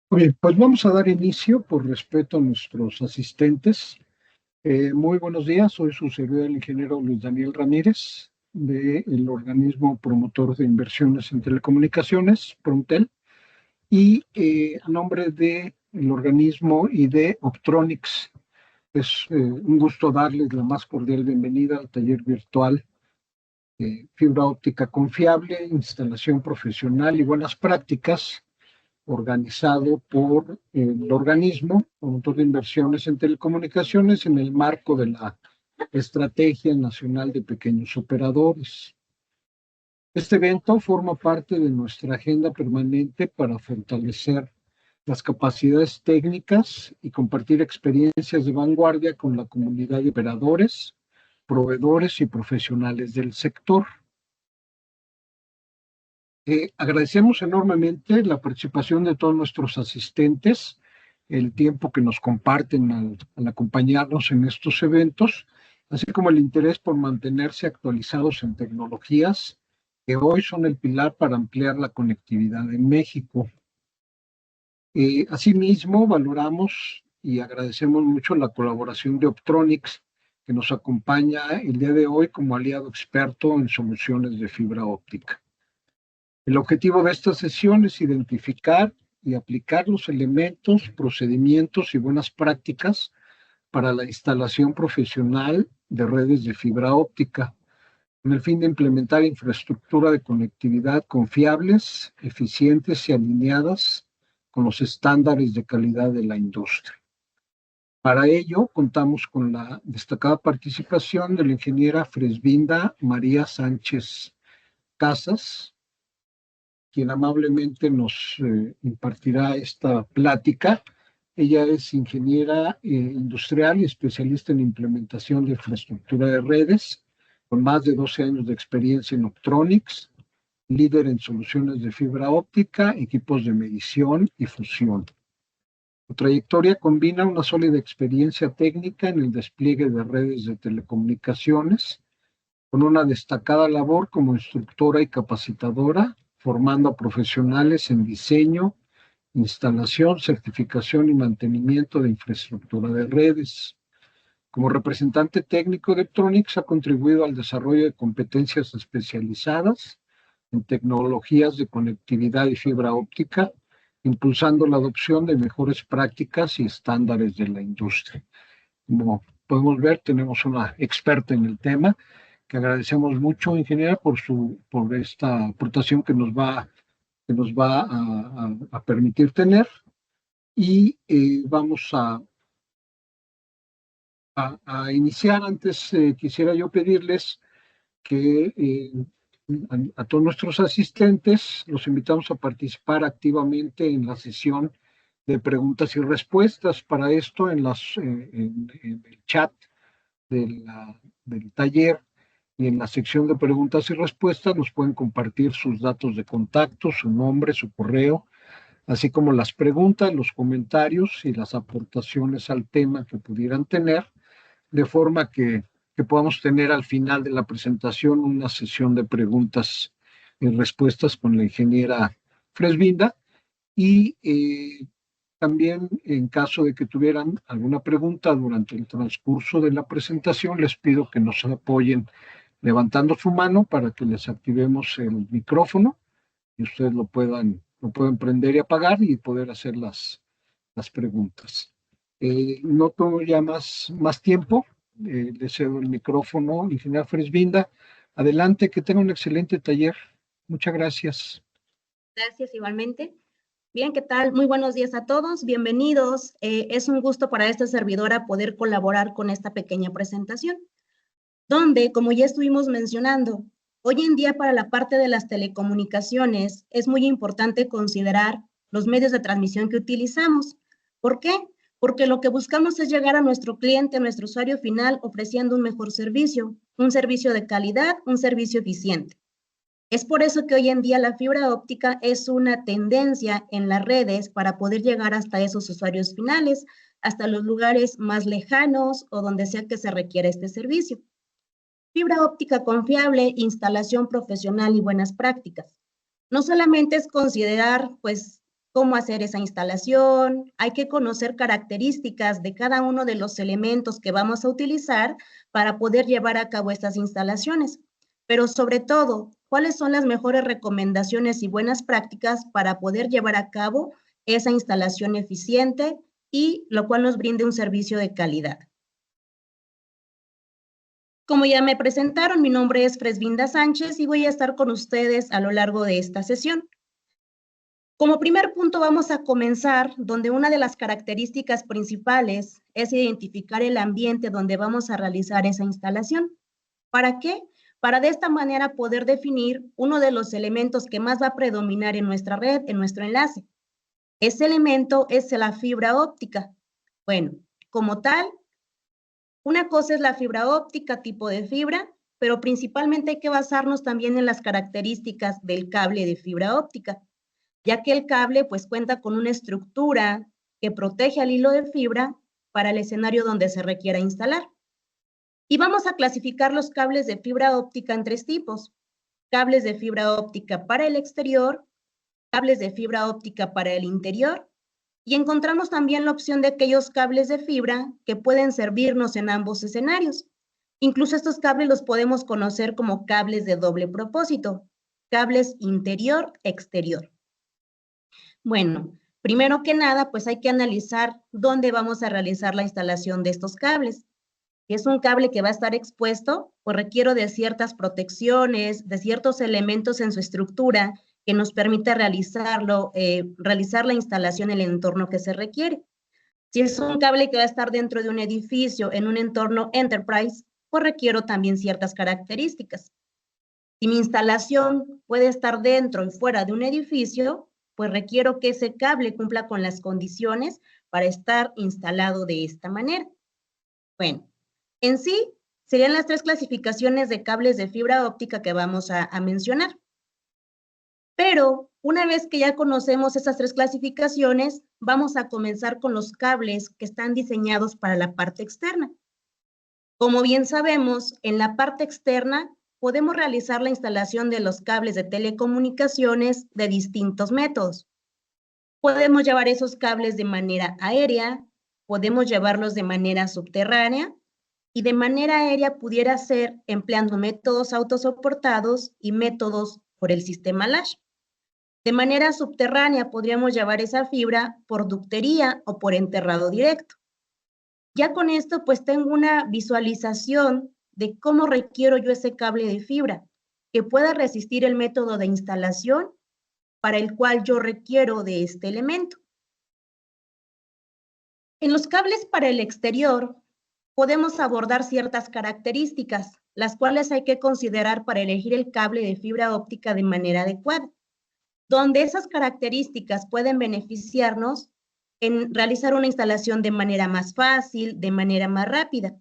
Bien, pues vamos a dar inicio por respeto a nuestros asistentes. Muy buenos días, soy su servidor, el ingeniero Luis Daniel Ramírez, del organismo promotor de inversiones en telecomunicaciones, Prontel, y a nombre del organismo y de Optronics, es un gusto darles la más cordial bienvenida al taller virtual Fibra óptica confiable, instalación profesional y buenas prácticas organizado por el organismo promotor de inversiones en telecomunicaciones en el marco de la Estrategia Nacional de Pequeños Operadores. Este evento forma parte de nuestra agenda permanente para fortalecer las capacidades técnicas y compartir experiencias de vanguardia con la comunidad de operadores, proveedores y profesionales del sector. Agradecemos enormemente la participación de todos nuestros asistentes, el tiempo que nos comparten al acompañarnos en estos eventos, así como el interés por mantenerse actualizados en tecnologías que hoy son el pilar para ampliar la conectividad en México. Asimismo, valoramos y agradecemos mucho la colaboración de Optronics, que nos acompaña el día de hoy como aliado experto en soluciones de fibra óptica. El objetivo de esta sesión es identificar y aplicar los elementos, procedimientos y buenas prácticas para la instalación profesional de redes de fibra óptica, con el fin de implementar infraestructura de conectividad confiables, eficientes y alineadas con los estándares de calidad de la industria. Para ello, contamos con la destacada participación de la ingeniera Fresvinda María Sánchez Casas, quien amablemente nos impartirá esta plática. Ella es ingeniera industrial y especialista en implementación de infraestructura de redes, con más de 12 años de experiencia en Optronics, líder en soluciones de fibra óptica, equipos de medición y fusión. Su trayectoria combina una sólida experiencia técnica en el despliegue de redes de telecomunicaciones, con una destacada labor como instructora y capacitadora, formando a profesionales en diseño, instalación, certificación y mantenimiento de infraestructura de redes. Como representante técnico de Optronics ha contribuido al desarrollo de competencias especializadas en tecnologías de conectividad y fibra óptica, impulsando la adopción de mejores prácticas y estándares de la industria. Como podemos ver, tenemos una experta en el tema que agradecemos mucho, ingeniera, por esta aportación que nos va a permitir tener. Y vamos a iniciar. Antes quisiera yo pedirles que a todos nuestros asistentes los invitamos a participar activamente en la sesión de preguntas y respuestas. Para esto, en el chat del taller y en la sección de preguntas y respuestas nos pueden compartir sus datos de contacto, su nombre, su correo, así como las preguntas, los comentarios y las aportaciones al tema que pudieran tener, de forma que podamos tener al final de la presentación una sesión de preguntas y respuestas con la ingeniera Fresvinda. Y también, en caso de que tuvieran alguna pregunta durante el transcurso de la presentación, les pido que nos apoyen levantando su mano para que les activemos el micrófono y ustedes lo pueden prender y apagar y poder hacer las preguntas. No tomo ya más tiempo. Le cedo el micrófono, ingeniera Fresvinda. Adelante, que tenga un excelente taller. Muchas gracias. Gracias igualmente. Bien, ¿qué tal? Muy buenos días a todos, bienvenidos. Es un gusto para esta servidora poder colaborar con esta pequeña presentación, donde, como ya estuvimos mencionando, hoy en día para la parte de las telecomunicaciones es muy importante considerar los medios de transmisión que utilizamos. ¿Por qué? Porque lo que buscamos es llegar a nuestro cliente, a nuestro usuario final, ofreciendo un mejor servicio, un servicio de calidad, un servicio eficiente. Es por eso que hoy en día la fibra óptica es una tendencia en las redes para poder llegar hasta esos usuarios finales, hasta los lugares más lejanos o donde sea que se requiera este servicio. Fibra óptica confiable, instalación profesional y buenas prácticas. No solamente es considerar, pues, cómo hacer esa instalación, hay que conocer características de cada uno de los elementos que vamos a utilizar para poder llevar a cabo estas instalaciones. Pero sobre todo, ¿cuáles son las mejores recomendaciones y buenas prácticas para poder llevar a cabo esa instalación eficiente y lo cual nos brinde un servicio de calidad? Como ya me presentaron, mi nombre es Fresvinda Sánchez y voy a estar con ustedes a lo largo de esta sesión. Como primer punto vamos a comenzar donde una de las características principales es identificar el ambiente donde vamos a realizar esa instalación. ¿Para qué? Para de esta manera poder definir uno de los elementos que más va a predominar en nuestra red, en nuestro enlace. Ese elemento es la fibra óptica. Bueno, como tal, una cosa es la fibra óptica, tipo de fibra, pero principalmente hay que basarnos también en las características del cable de fibra óptica, ya que el cable pues cuenta con una estructura que protege al hilo de fibra para el escenario donde se requiera instalar. Y vamos a clasificar los cables de fibra óptica en tres tipos: cables de fibra óptica para el exterior, cables de fibra óptica para el interior, y encontramos también la opción de aquellos cables de fibra que pueden servirnos en ambos escenarios. Incluso estos cables los podemos conocer como cables de doble propósito, cables interior-exterior. Bueno, primero que nada, pues hay que analizar dónde vamos a realizar la instalación de estos cables. Si es un cable que va a estar expuesto, pues requiero de ciertas protecciones, de ciertos elementos en su estructura que nos permita realizar la instalación en el entorno que se requiere. Si es un cable que va a estar dentro de un edificio, en un entorno enterprise, pues requiero también ciertas características. Si mi instalación puede estar dentro y fuera de un edificio, pues requiero que ese cable cumpla con las condiciones para estar instalado de esta manera. Bueno, en sí, serían las tres clasificaciones de cables de fibra óptica que vamos a mencionar. Pero una vez que ya conocemos esas tres clasificaciones, vamos a comenzar con los cables que están diseñados para la parte externa. Como bien sabemos, en la parte externa podemos realizar la instalación de los cables de telecomunicaciones de distintos métodos. Podemos llevar esos cables de manera aérea, podemos llevarlos de manera subterránea, y de manera aérea pudiera ser empleando métodos autosoportados y métodos por el sistema LASH. De manera subterránea podríamos llevar esa fibra por ductería o por enterrado directo. Ya con esto pues tengo una visualización de cómo requiero yo ese cable de fibra que pueda resistir el método de instalación para el cual yo requiero de este elemento. En los cables para el exterior podemos abordar ciertas características, las cuales hay que considerar para elegir el cable de fibra óptica de manera adecuada, donde esas características pueden beneficiarnos en realizar una instalación de manera más fácil, de manera más rápida.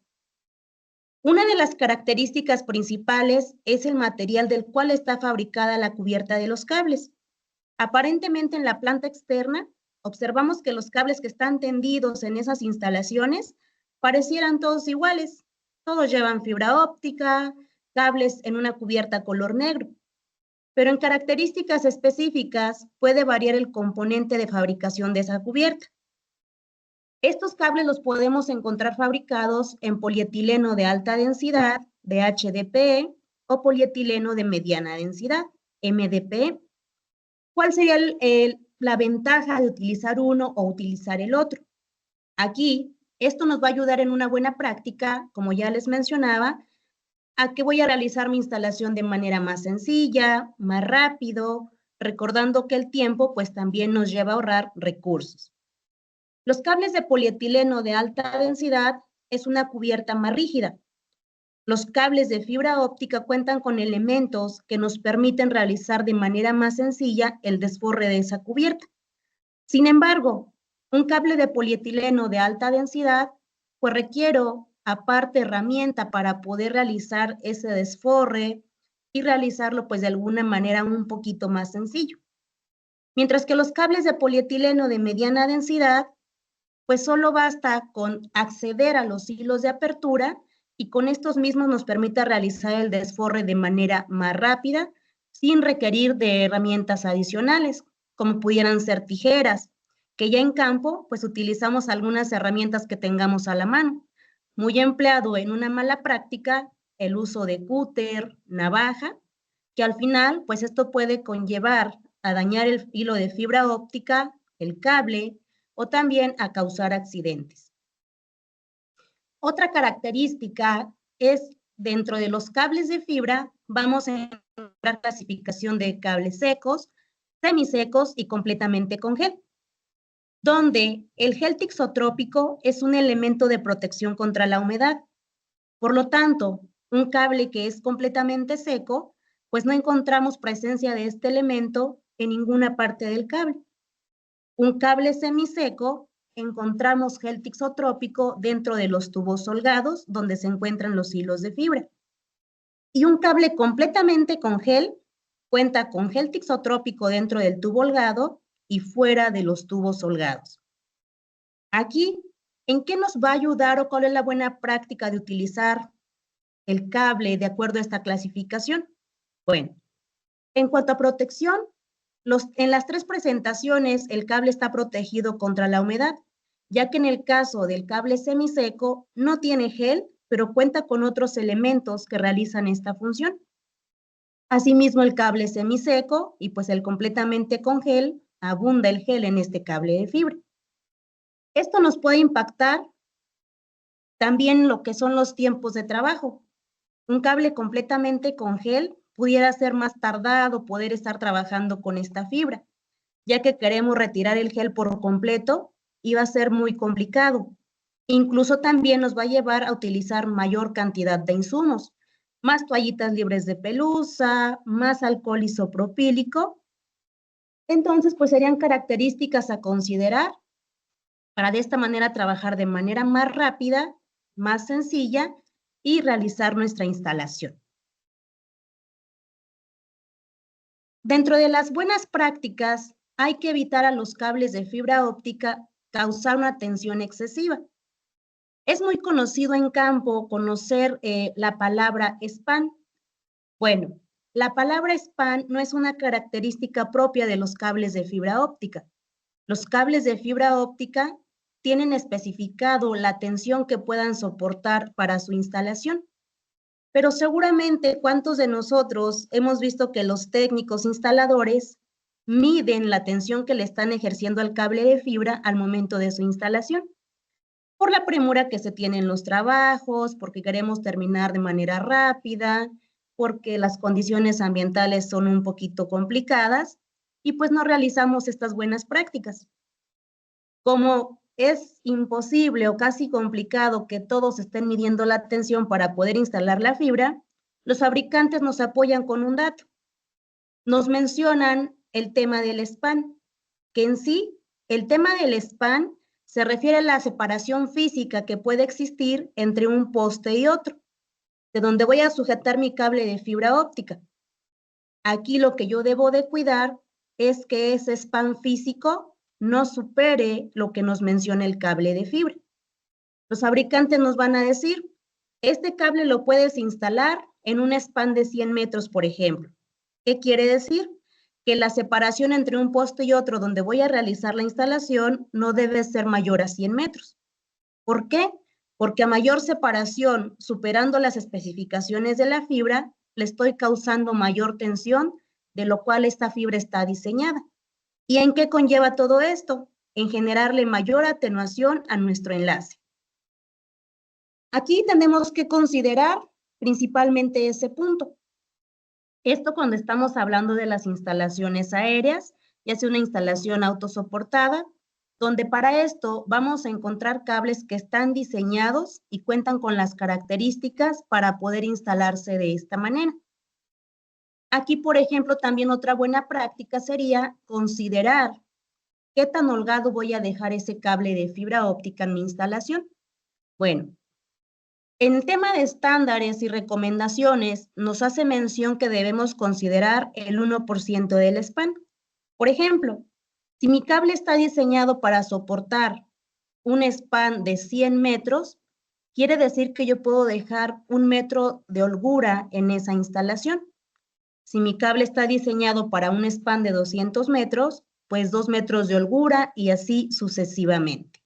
Una de las características principales es el material del cual está fabricada la cubierta de los cables. Aparentemente en la planta externa observamos que los cables que están tendidos en esas instalaciones parecieran todos iguales. Todos llevan fibra óptica, cables en una cubierta color negro. Pero en características específicas puede variar el componente de fabricación de esa cubierta. Estos cables los podemos encontrar fabricados en polietileno de alta densidad, de HDPE, o polietileno de mediana densidad, MDPE. ¿Cuál sería la ventaja de utilizar uno o utilizar el otro? Aquí, esto nos va a ayudar en una buena práctica, como ya les mencionaba, a que voy a realizar mi instalación de manera más sencilla, más rápido, recordando que el tiempo pues también nos lleva a ahorrar recursos. Los cables de polietileno de alta densidad es una cubierta más rígida. Los cables de fibra óptica cuentan con elementos que nos permiten realizar de manera más sencilla el desforre de esa cubierta. Sin embargo, un cable de polietileno de alta densidad, pues requiero aparte herramienta para poder realizar ese desforre y realizarlo pues de alguna manera un poquito más sencillo. Mientras que los cables de polietileno de mediana densidad, pues solo basta con acceder a los hilos de apertura y con estos mismos nos permite realizar el desforre de manera más rápida sin requerir de herramientas adicionales, como pudieran ser tijeras, que ya en campo, pues utilizamos algunas herramientas que tengamos a la mano. Muy empleado en una mala práctica, el uso de cúter, navaja, que al final, pues esto puede conllevar a dañar el hilo de fibra óptica, el cable, o también a causar accidentes. Otra característica es, dentro de los cables de fibra, vamos a encontrar clasificación de cables secos, semisecos y completamente con gel, donde el gel tixotrópico es un elemento de protección contra la humedad. Por lo tanto, un cable que es completamente seco, pues no encontramos presencia de este elemento en ninguna parte del cable. Un cable semiseco, encontramos gel tixotrópico dentro de los tubos holgados, donde se encuentran los hilos de fibra. Y un cable completamente con gel cuenta con gel tixotrópico dentro del tubo holgado y fuera de los tubos holgados. Aquí, ¿en qué nos va a ayudar o cuál es la buena práctica de utilizar el cable de acuerdo a esta clasificación? Bueno, en cuanto a protección, en las tres presentaciones el cable está protegido contra la humedad, ya que en el caso del cable semiseco no tiene gel, pero cuenta con otros elementos que realizan esta función. Asimismo, el cable semiseco y pues el completamente con gel, abunda el gel en este cable de fibra. Esto nos puede impactar también lo que son los tiempos de trabajo. Un cable completamente con gel pudiera ser más tardado poder estar trabajando con esta fibra, ya que queremos retirar el gel por completo y va a ser muy complicado. Incluso también nos va a llevar a utilizar mayor cantidad de insumos, más toallitas libres de pelusa, más alcohol isopropílico. Entonces, pues serían características a considerar para de esta manera trabajar de manera más rápida, más sencilla y realizar nuestra instalación. Dentro de las buenas prácticas, hay que evitar a los cables de fibra óptica causar una tensión excesiva. Es muy conocido en campo conocer la palabra span. Bueno, la palabra span no es una característica propia de los cables de fibra óptica. Los cables de fibra óptica tienen especificado la tensión que puedan soportar para su instalación. Pero seguramente, ¿cuántos de nosotros hemos visto que los técnicos instaladores miden la tensión que le están ejerciendo al cable de fibra al momento de su instalación? Por la premura que se tiene en los trabajos, porque queremos terminar de manera rápida, porque las condiciones ambientales son un poquito complicadas y pues no realizamos estas buenas prácticas. Como es imposible o casi complicado que todos estén midiendo la tensión para poder instalar la fibra, los fabricantes nos apoyan con un dato. Nos mencionan el tema del span, que en sí, el tema del span se refiere a la separación física que puede existir entre un poste y otro, de donde voy a sujetar mi cable de fibra óptica. Aquí lo que yo debo de cuidar es que ese span físico no supere lo que nos menciona el cable de fibra. Los fabricantes nos van a decir, este cable lo puedes instalar en un span de 100 metros, por ejemplo. ¿Qué quiere decir? Que la separación entre un poste y otro donde voy a realizar la instalación no debe ser mayor a 100 metros. ¿Por qué? Porque a mayor separación, superando las especificaciones de la fibra, le estoy causando mayor tensión, de lo cual esta fibra está diseñada. ¿Y en qué conlleva todo esto? En generarle mayor atenuación a nuestro enlace. Aquí tenemos que considerar principalmente ese punto. Esto cuando estamos hablando de las instalaciones aéreas, ya sea una instalación autosoportada, donde para esto vamos a encontrar cables que están diseñados y cuentan con las características para poder instalarse de esta manera. Aquí, por ejemplo, también otra buena práctica sería considerar qué tan holgado voy a dejar ese cable de fibra óptica en mi instalación. Bueno, en el tema de estándares y recomendaciones, nos hace mención que debemos considerar el 1% del span. Por ejemplo, si mi cable está diseñado para soportar un span de 100 metros, quiere decir que yo puedo dejar 1 metro de holgura en esa instalación. Si mi cable está diseñado para un span de 200 metros, pues 2 metros de holgura y así sucesivamente.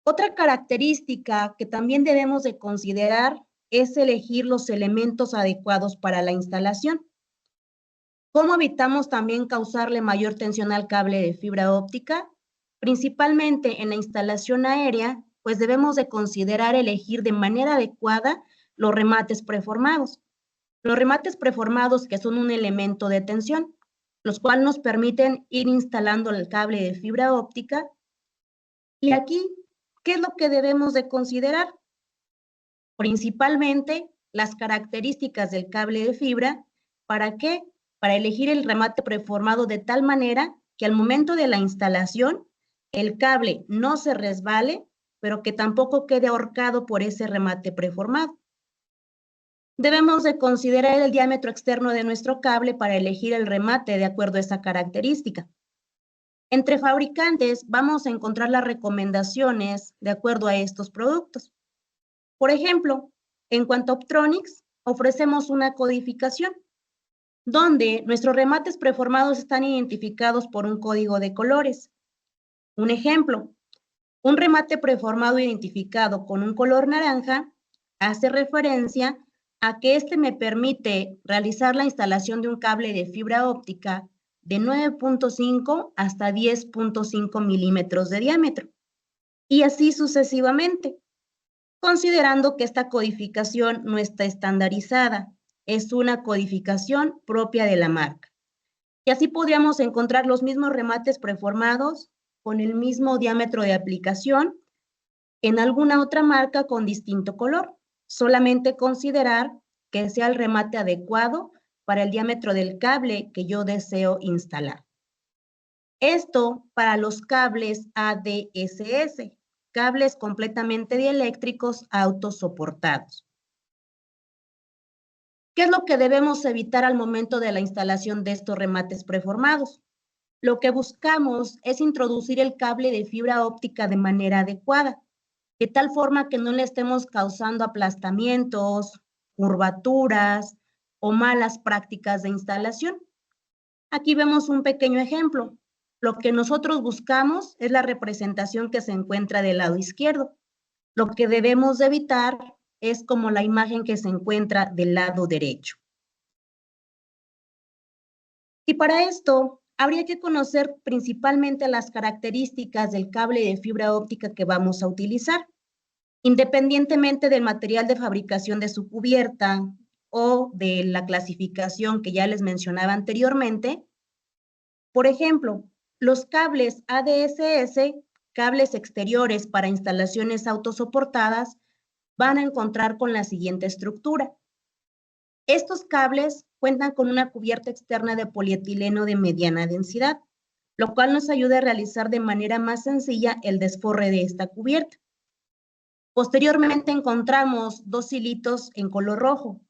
Otra característica que también debemos de considerar es elegir los elementos adecuados para la instalación. ¿Cómo evitamos también causarle mayor tensión al cable de fibra óptica? Principalmente en la instalación aérea, pues debemos de considerar elegir de manera adecuada los remates preformados. Los remates preformados que son un elemento de tensión, los cuales nos permiten ir instalando el cable de fibra óptica. Y aquí, ¿qué es lo que debemos de considerar? Principalmente las características del cable de fibra. ¿Para qué? Para elegir el remate preformado de tal manera que al momento de la instalación el cable no se resbale, pero que tampoco quede ahorcado por ese remate preformado. Debemos de considerar el diámetro externo de nuestro cable para elegir el remate de acuerdo a esa característica. Entre fabricantes vamos a encontrar las recomendaciones de acuerdo a estos productos. Por ejemplo, en cuanto a Optronics, ofrecemos una codificación, donde nuestros remates preformados están identificados por un código de colores. Un ejemplo, un remate preformado identificado con un color naranja hace referencia a que este me permite realizar la instalación de un cable de fibra óptica de 9.5 hasta 10.5 milímetros de diámetro, y así sucesivamente, considerando que esta codificación no está estandarizada, es una codificación propia de la marca. Y así podríamos encontrar los mismos remates preformados con el mismo diámetro de aplicación en alguna otra marca con distinto color. Solamente considerar que sea el remate adecuado para el diámetro del cable que yo deseo instalar. Esto para los cables ADSS, cables completamente dieléctricos autosoportados. ¿Qué es lo que debemos evitar al momento de la instalación de estos remates preformados? Lo que buscamos es introducir el cable de fibra óptica de manera adecuada, de tal forma que no le estemos causando aplastamientos, curvaturas o malas prácticas de instalación. Aquí vemos un pequeño ejemplo. Lo que nosotros buscamos es la representación que se encuentra del lado izquierdo. Lo que debemos de evitar es como la imagen que se encuentra del lado derecho. Y para esto, habría que conocer principalmente las características del cable de fibra óptica que vamos a utilizar, independientemente del material de fabricación de su cubierta o de la clasificación que ya les mencionaba anteriormente. Por ejemplo, los cables ADSS, cables exteriores para instalaciones autosoportadas, van a encontrar con la siguiente estructura. Estos cables cuentan con una cubierta externa de polietileno de mediana densidad, lo cual nos ayuda a realizar de manera más sencilla el desforre de esta cubierta. Posteriormente encontramos dos hilitos en color rojo,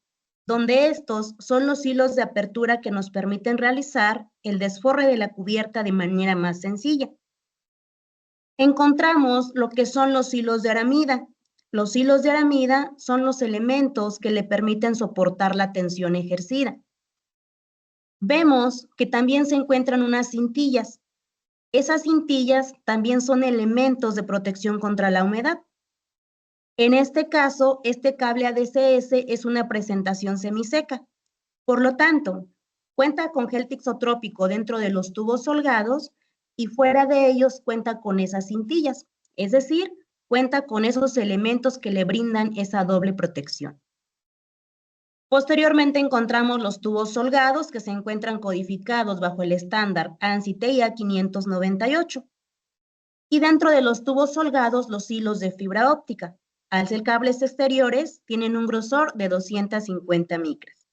donde estos son los hilos de apertura que nos permiten realizar el desforre de la cubierta de manera más sencilla. Encontramos lo que son los hilos de aramida. Los hilos de aramida son los elementos que le permiten soportar la tensión ejercida. Vemos que también se encuentran unas cintillas. Esas cintillas también son elementos de protección contra la humedad. En este caso, este cable ADSS es una presentación semiseca. Por lo tanto, cuenta con gel tixotrópico dentro de los tubos holgados y fuera de ellos cuenta con esas cintillas, es decir, cuenta con esos elementos que le brindan esa doble protección. Posteriormente encontramos los tubos holgados que se encuentran codificados bajo el estándar ANSI TIA 598. Y dentro de los tubos holgados, los hilos de fibra óptica. Al ser cables exteriores, tienen un grosor de 250 micras.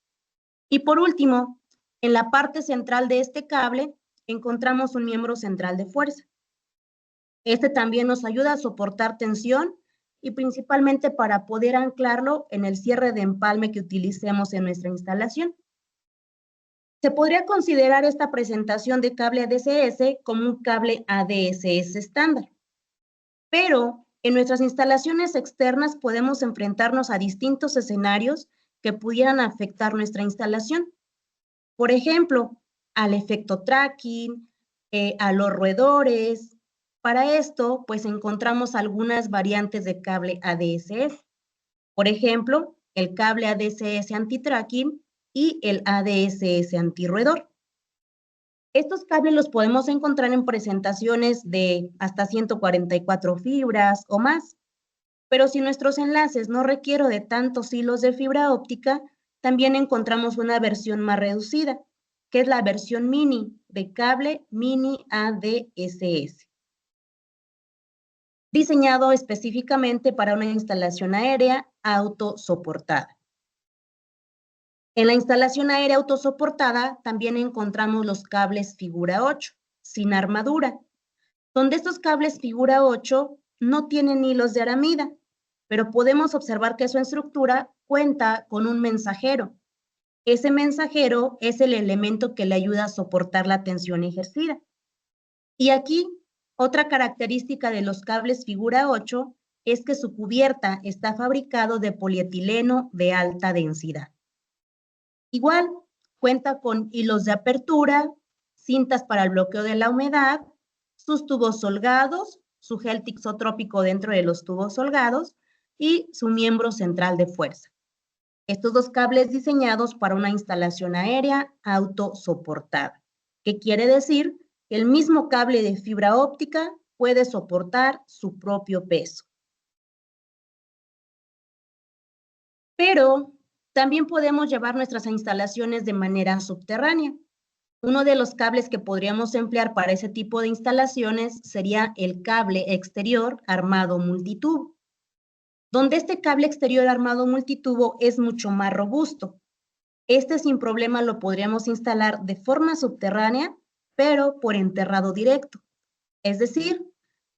Y por último, en la parte central de este cable, encontramos un miembro central de fuerza. Este también nos ayuda a soportar tensión y principalmente para poder anclarlo en el cierre de empalme que utilicemos en nuestra instalación. Se podría considerar esta presentación de cable ADSS como un cable ADSS estándar, pero en nuestras instalaciones externas podemos enfrentarnos a distintos escenarios que pudieran afectar nuestra instalación. Por ejemplo, al efecto tracking, a los roedores. Para esto, pues encontramos algunas variantes de cable ADSS. Por ejemplo, el cable ADSS anti-tracking y el ADSS anti-roedor. Estos cables los podemos encontrar en presentaciones de hasta 144 fibras o más. Pero si nuestros enlaces no requieren de tantos hilos de fibra óptica, también encontramos una versión más reducida, que es la versión mini de cable mini ADSS, diseñado específicamente para una instalación aérea autosoportada. En la instalación aérea autosoportada también encontramos los cables figura 8, sin armadura, donde estos cables figura 8 no tienen hilos de aramida, pero podemos observar que su estructura cuenta con un mensajero. Ese mensajero es el elemento que le ayuda a soportar la tensión ejercida. Y aquí, otra característica de los cables figura 8 es que su cubierta está fabricado de polietileno de alta densidad. Igual, cuenta con hilos de apertura, cintas para el bloqueo de la humedad, sus tubos holgados, su gel tixotrópico dentro de los tubos holgados y su miembro central de fuerza. Estos dos cables diseñados para una instalación aérea autosoportada, que quiere decir que el mismo cable de fibra óptica puede soportar su propio peso. Pero también podemos llevar nuestras instalaciones de manera subterránea. Uno de los cables que podríamos emplear para ese tipo de instalaciones sería el cable exterior armado multitubo, donde este cable exterior armado multitubo es mucho más robusto. Este sin problema lo podríamos instalar de forma subterránea, pero por enterrado directo. Es decir,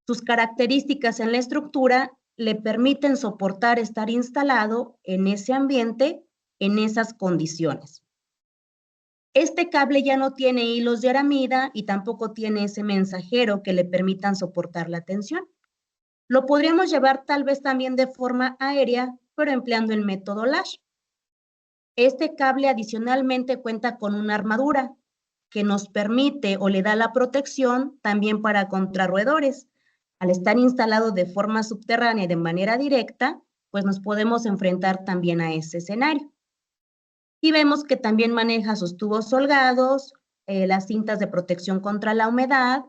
sus características en la estructura le permiten soportar estar instalado en ese ambiente, en esas condiciones. Este cable ya no tiene hilos de aramida y tampoco tiene ese mensajero que le permitan soportar la tensión. Lo podríamos llevar tal vez también de forma aérea, pero empleando el método LASH. Este cable adicionalmente cuenta con una armadura que nos permite o le da la protección también para contrarroedores. Al estar instalado de forma subterránea y de manera directa, pues nos podemos enfrentar también a ese escenario. Y vemos que también maneja sus tubos holgados, las cintas de protección contra la humedad,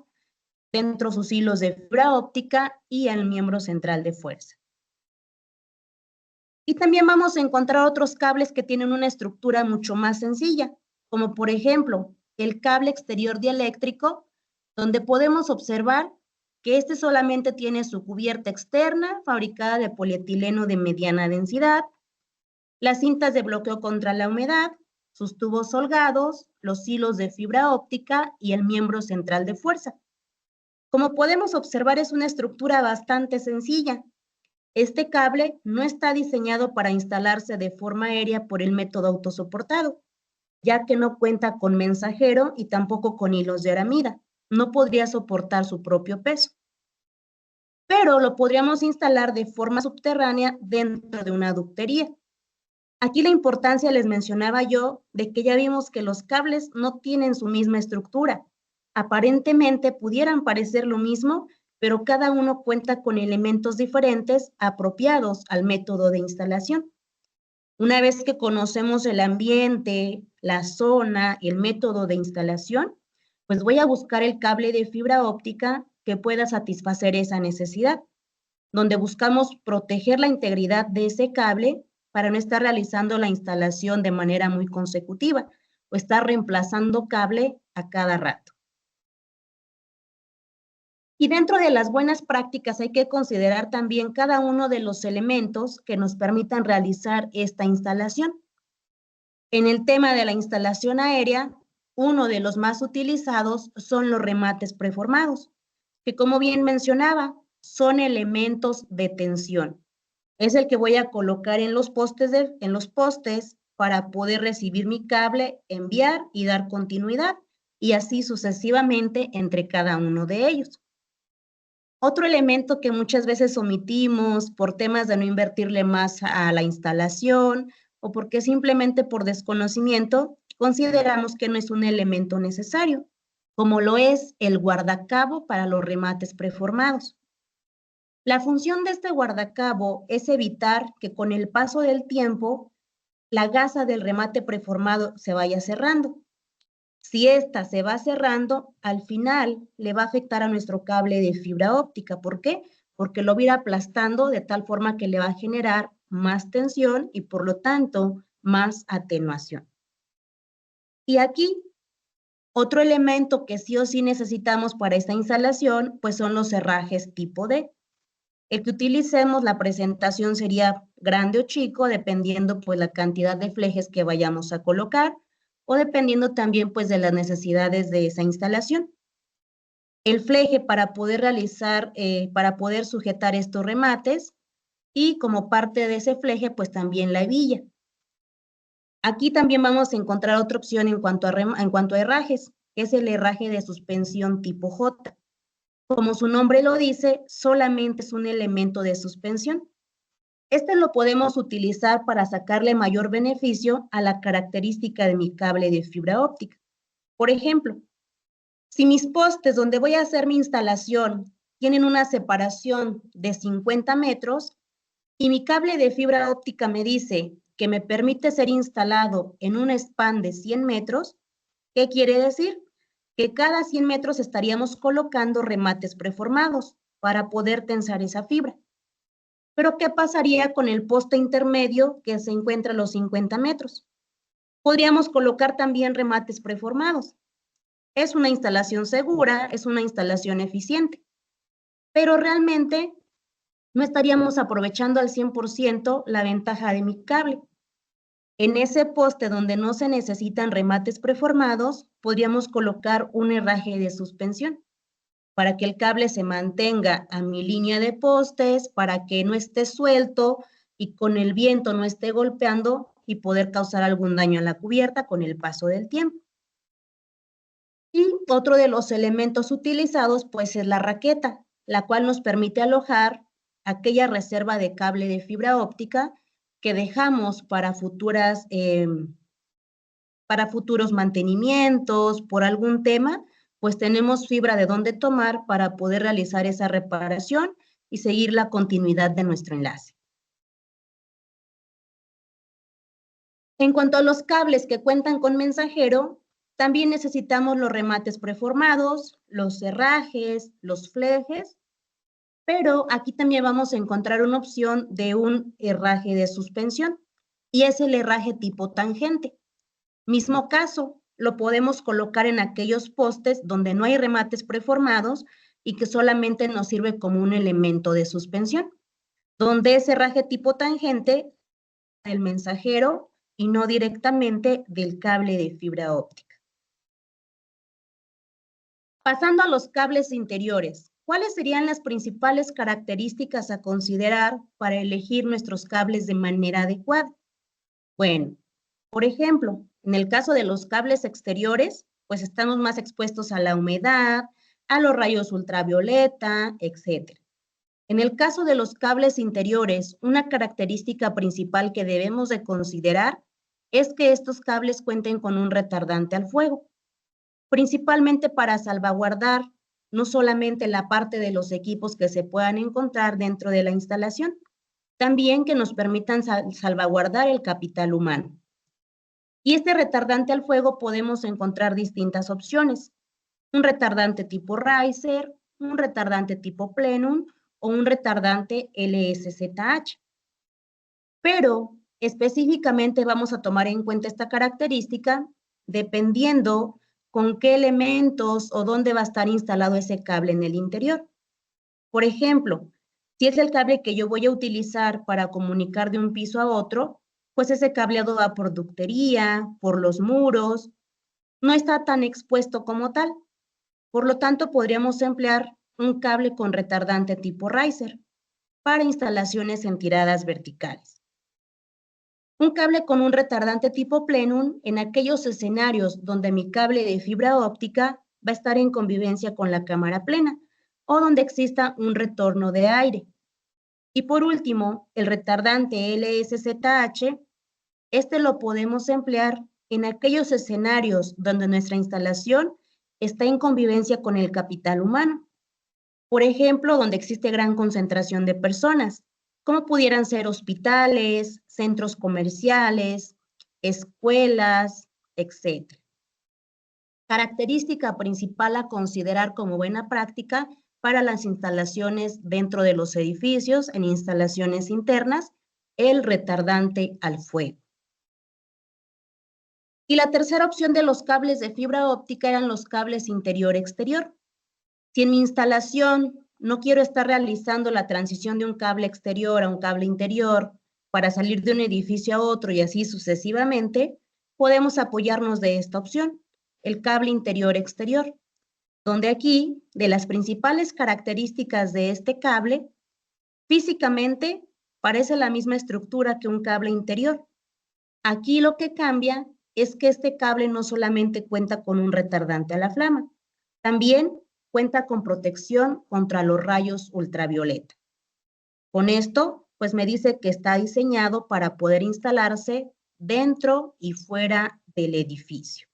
dentro sus hilos de fibra óptica y el miembro central de fuerza. Y también vamos a encontrar otros cables que tienen una estructura mucho más sencilla, como por ejemplo el cable exterior dieléctrico, donde podemos observar que este solamente tiene su cubierta externa fabricada de polietileno de mediana densidad, las cintas de bloqueo contra la humedad, sus tubos holgados, los hilos de fibra óptica y el miembro central de fuerza. Como podemos observar, es una estructura bastante sencilla. Este cable no está diseñado para instalarse de forma aérea por el método autosoportado, ya que no cuenta con mensajero y tampoco con hilos de aramida. No podría soportar su propio peso. Pero lo podríamos instalar de forma subterránea dentro de una ductería. Aquí la importancia les mencionaba yo de que ya vimos que los cables no tienen su misma estructura. Aparentemente pudieran parecer lo mismo, pero cada uno cuenta con elementos diferentes apropiados al método de instalación. Una vez que conocemos el ambiente, la zona, el método de instalación, pues voy a buscar el cable de fibra óptica que pueda satisfacer esa necesidad, donde buscamos proteger la integridad de ese cable para no estar realizando la instalación de manera muy consecutiva o estar reemplazando cable a cada rato. Y dentro de las buenas prácticas hay que considerar también cada uno de los elementos que nos permitan realizar esta instalación. En el tema de la instalación aérea, uno de los más utilizados son los remates preformados, que como bien mencionaba, son elementos de tensión. Es el que voy a colocar en los postes para poder recibir mi cable, enviar y dar continuidad, y así sucesivamente entre cada uno de ellos. Otro elemento que muchas veces omitimos por temas de no invertirle más a la instalación o porque simplemente por desconocimiento, consideramos que no es un elemento necesario, como lo es el guardacabo para los remates preformados. La función de este guardacabo es evitar que con el paso del tiempo la gasa del remate preformado se vaya cerrando. Si ésta se va cerrando, al final le va a afectar a nuestro cable de fibra óptica. ¿Por qué? Porque lo va a ir aplastando de tal forma que le va a generar más tensión y por lo tanto más atenuación. Y aquí, otro elemento que sí o sí necesitamos para esta instalación, pues son los herrajes tipo D. El que utilicemos, la presentación sería grande o chico, dependiendo pues la cantidad de flejes que vayamos a colocar o dependiendo también pues de las necesidades de esa instalación. El fleje para poder realizar, para poder sujetar estos remates y como parte de ese fleje pues también la hebilla. Aquí también vamos a encontrar otra opción en cuanto a herrajes, que es el herraje de suspensión tipo J. Como su nombre lo dice, solamente es un elemento de suspensión. Este lo podemos utilizar para sacarle mayor beneficio a la característica de mi cable de fibra óptica. Por ejemplo, si mis postes donde voy a hacer mi instalación tienen una separación de 50 metros y mi cable de fibra óptica me dice que me permite ser instalado en un span de 100 metros, ¿qué quiere decir? Que cada 100 metros estaríamos colocando remates preformados para poder tensar esa fibra. Pero ¿qué pasaría con el poste intermedio que se encuentra a los 50 metros? Podríamos colocar también remates preformados. Es una instalación segura, es una instalación eficiente, pero realmente no estaríamos aprovechando al 100% la ventaja de mi cable. En ese poste donde no se necesitan remates preformados, podríamos colocar un herraje de suspensión para que el cable se mantenga a mi línea de postes, para que no esté suelto y con el viento no esté golpeando y poder causar algún daño a la cubierta con el paso del tiempo. Y otro de los elementos utilizados pues es la raqueta, la cual nos permite alojar aquella reserva de cable de fibra óptica que dejamos para futuros mantenimientos, por algún tema, pues tenemos fibra de dónde tomar para poder realizar esa reparación y seguir la continuidad de nuestro enlace. En cuanto a los cables que cuentan con mensajero, también necesitamos los remates preformados, los herrajes, los flejes, pero aquí también vamos a encontrar una opción de un herraje de suspensión y es el herraje tipo tangente. Mismo caso, lo podemos colocar en aquellos postes donde no hay remates preformados y que solamente nos sirve como un elemento de suspensión, donde ese herraje tipo tangente del mensajero y no directamente del cable de fibra óptica. Pasando a los cables interiores, ¿cuáles serían las principales características a considerar para elegir nuestros cables de manera adecuada? Bueno, por ejemplo, en el caso de los cables exteriores, pues estamos más expuestos a la humedad, a los rayos ultravioleta, etc. En el caso de los cables interiores, una característica principal que debemos de considerar es que estos cables cuenten con un retardante al fuego, principalmente para salvaguardar no solamente la parte de los equipos que se puedan encontrar dentro de la instalación, también que nos permitan salvaguardar el capital humano. Y este retardante al fuego podemos encontrar distintas opciones. Un retardante tipo Riser, un retardante tipo Plenum o un retardante LSZH. Pero específicamente vamos a tomar en cuenta esta característica dependiendo con qué elementos o dónde va a estar instalado ese cable en el interior. Por ejemplo, si es el cable que yo voy a utilizar para comunicar de un piso a otro, pues ese cableado va por ductería, por los muros, no está tan expuesto como tal. Por lo tanto, podríamos emplear un cable con retardante tipo Riser para instalaciones en tiradas verticales. Un cable con un retardante tipo Plenum en aquellos escenarios donde mi cable de fibra óptica va a estar en convivencia con la cámara plena o donde exista un retorno de aire. Y por último, el retardante LSZH, este lo podemos emplear en aquellos escenarios donde nuestra instalación está en convivencia con el capital humano. Por ejemplo, donde existe gran concentración de personas, como pudieran ser hospitales, centros comerciales, escuelas, etc. Característica principal a considerar como buena práctica para las instalaciones dentro de los edificios, en instalaciones internas, el retardante al fuego. Y la tercera opción de los cables de fibra óptica eran los cables interior-exterior. Si en mi instalación no quiero estar realizando la transición de un cable exterior a un cable interior para salir de un edificio a otro y así sucesivamente, podemos apoyarnos de esta opción, el cable interior-exterior, donde aquí, de las principales características de este cable, físicamente parece la misma estructura que un cable interior. Aquí lo que cambia es que este cable no solamente cuenta con un retardante a la flama, también cuenta con protección contra los rayos ultravioleta. Con esto, pues me dice que está diseñado para poder instalarse dentro y fuera del edificio.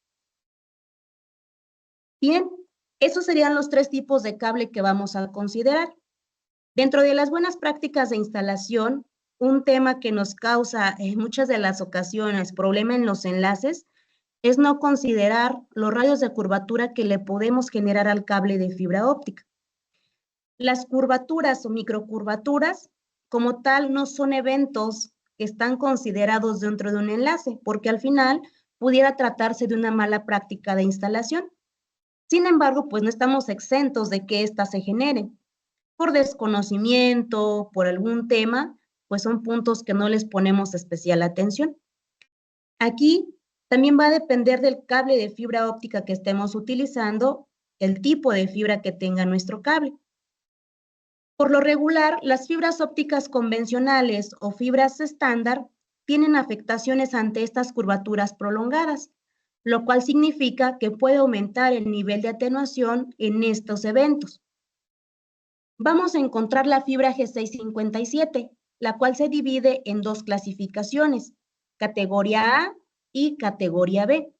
Bien, esos serían los tres tipos de cable que vamos a considerar. Dentro de las buenas prácticas de instalación, un tema que nos causa en muchas de las ocasiones problema en los enlaces es no considerar los radios de curvatura que le podemos generar al cable de fibra óptica. Las curvaturas o microcurvaturas, como tal, no son eventos que están considerados dentro de un enlace, porque al final pudiera tratarse de una mala práctica de instalación. Sin embargo, pues no estamos exentos de que ésta se genere. Por desconocimiento, por algún tema, pues son puntos que no les ponemos especial atención. Aquí también va a depender del cable de fibra óptica que estemos utilizando, el tipo de fibra que tenga nuestro cable. Por lo regular, las fibras ópticas convencionales o fibras estándar tienen afectaciones ante estas curvaturas prolongadas, lo cual significa que puede aumentar el nivel de atenuación en estos eventos. Vamos a encontrar la fibra G657, la cual se divide en dos clasificaciones, categoría A y categoría B.